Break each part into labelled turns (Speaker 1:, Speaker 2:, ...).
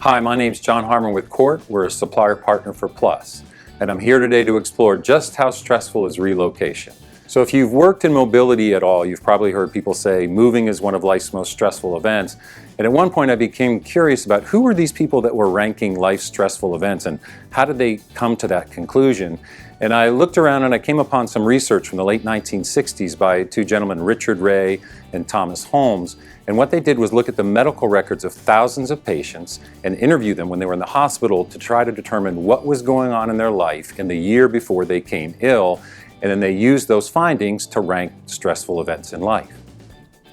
Speaker 1: Hi, my name's Jon Harman with CORT. We're a supplier partner for Plus, and I'm here today to explore just how stressful is relocation. So if you've worked in mobility at all, you've probably heard people say moving is one of life's most stressful events. And at one point I became curious about who were these people that were ranking life's stressful events and how did they come to that conclusion? And I looked around and I came upon some research from the late 1960s by two gentlemen, Richard Ray and Thomas Holmes. And what they did was look at the medical records of thousands of patients and interview them when they were in the hospital to try to determine what was going on in their life in the year before they came ill. And then they used those findings to rank stressful events in life.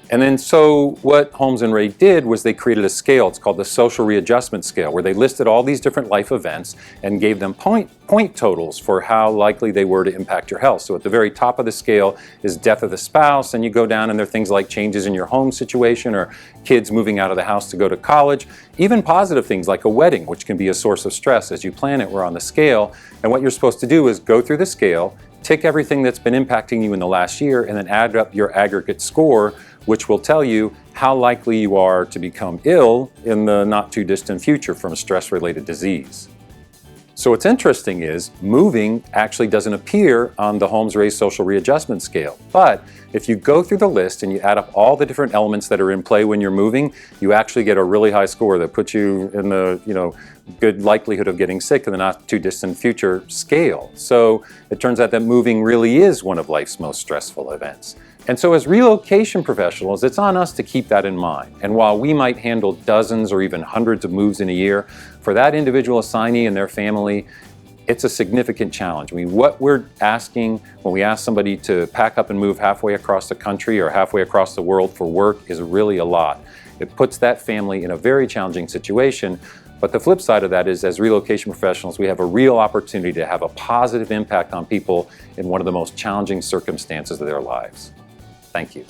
Speaker 1: And then so what Holmes and Ray did was they created a scale. It's called the social readjustment scale, where they listed all these different life events and gave them point totals for how likely they were to impact your health. So at the very top of the scale is death of the spouse, and you go down and there are things like changes in your home situation or kids moving out of the house to go to college. Even positive things like a wedding, which can be a source of stress as you plan it, were on the scale. And what you're supposed to do is go through the scale, tick everything that's been impacting you in the last year, and then add up your aggregate score, which will tell you how likely you are to become ill in the not too distant future from a stress-related disease. So what's interesting is moving actually doesn't appear on the Holmes-Ray social readjustment scale. But if you go through the list and you add up all the different elements that are in play when you're moving, you actually get a really high score that puts you in the good likelihood of getting sick in the not too distant future scale. So it turns out that moving really is one of life's most stressful events. And so as relocation professionals, it's on us to keep that in mind. And while we might handle dozens or even hundreds of moves in a year, for that individual assignee and their family, it's a significant challenge. I mean, what we're asking when we ask somebody to pack up and move halfway across the country or halfway across the world for work is really a lot. It puts that family in a very challenging situation. But the flip side of that is, as relocation professionals, we have a real opportunity to have a positive impact on people in one of the most challenging circumstances of their lives. Thank you.